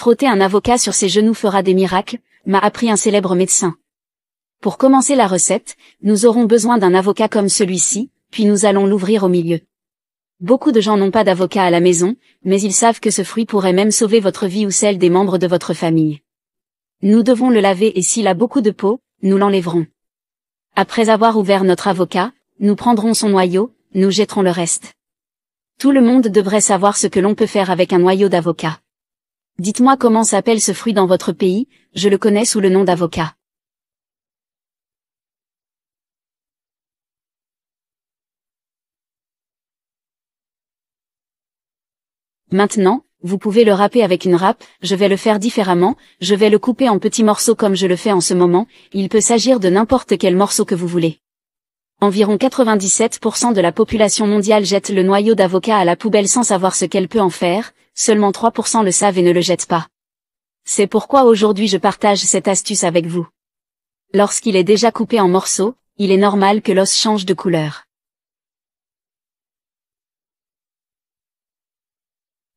Frotter un avocat sur ses genoux fera des miracles, m'a appris un célèbre médecin. Pour commencer la recette, nous aurons besoin d'un avocat comme celui-ci, puis nous allons l'ouvrir au milieu. Beaucoup de gens n'ont pas d'avocat à la maison, mais ils savent que ce fruit pourrait même sauver votre vie ou celle des membres de votre famille. Nous devons le laver et s'il a beaucoup de peau, nous l'enlèverons. Après avoir ouvert notre avocat, nous prendrons son noyau, nous jetterons le reste. Tout le monde devrait savoir ce que l'on peut faire avec un noyau d'avocat. Dites-moi comment s'appelle ce fruit dans votre pays, je le connais sous le nom d'avocat. Maintenant, vous pouvez le râper avec une râpe, je vais le faire différemment, je vais le couper en petits morceaux comme je le fais en ce moment, il peut s'agir de n'importe quel morceau que vous voulez. Environ 97% de la population mondiale jette le noyau d'avocat à la poubelle sans savoir ce qu'elle peut en faire, seulement 3% le savent et ne le jettent pas. C'est pourquoi aujourd'hui je partage cette astuce avec vous. Lorsqu'il est déjà coupé en morceaux, il est normal que l'os change de couleur.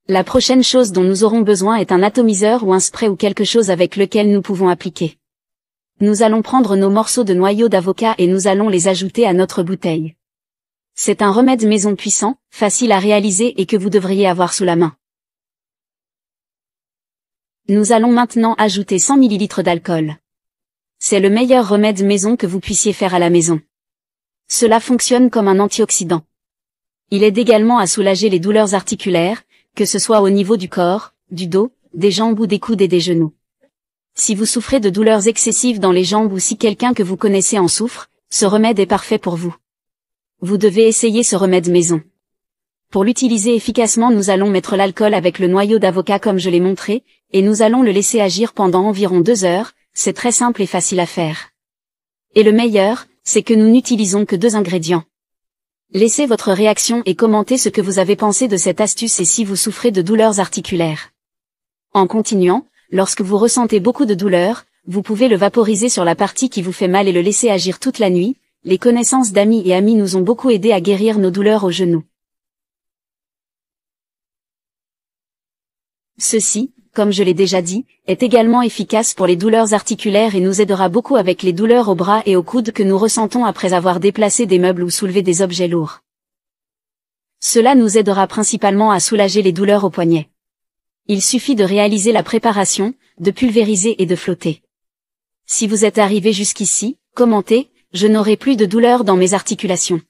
La prochaine chose dont nous aurons besoin est un atomiseur ou un spray ou quelque chose avec lequel nous pouvons appliquer. Nous allons prendre nos morceaux de noyau d'avocat et nous allons les ajouter à notre bouteille. C'est un remède maison puissant, facile à réaliser et que vous devriez avoir sous la main. Nous allons maintenant ajouter 100 ml d'alcool. C'est le meilleur remède maison que vous puissiez faire à la maison. Cela fonctionne comme un antioxydant. Il aide également à soulager les douleurs articulaires, que ce soit au niveau du corps, du dos, des jambes ou des coudes et des genoux. Si vous souffrez de douleurs excessives dans les jambes ou si quelqu'un que vous connaissez en souffre, ce remède est parfait pour vous. Vous devez essayer ce remède maison. Pour l'utiliser efficacement, nous allons mettre l'alcool avec le noyau d'avocat comme je l'ai montré, et nous allons le laisser agir pendant environ 2 heures, c'est très simple et facile à faire. Et le meilleur, c'est que nous n'utilisons que 2 ingrédients. Laissez votre réaction et commentez ce que vous avez pensé de cette astuce et si vous souffrez de douleurs articulaires. En continuant, lorsque vous ressentez beaucoup de douleurs, vous pouvez le vaporiser sur la partie qui vous fait mal et le laisser agir toute la nuit. Les connaissances d'amis et amis nous ont beaucoup aidé à guérir nos douleurs aux genoux. Ceci, comme je l'ai déjà dit, est également efficace pour les douleurs articulaires et nous aidera beaucoup avec les douleurs aux bras et aux coudes que nous ressentons après avoir déplacé des meubles ou soulevé des objets lourds. Cela nous aidera principalement à soulager les douleurs aux poignets. Il suffit de réaliser la préparation, de pulvériser et de flotter. Si vous êtes arrivé jusqu'ici, commentez, je n'aurai plus de douleur dans mes articulations.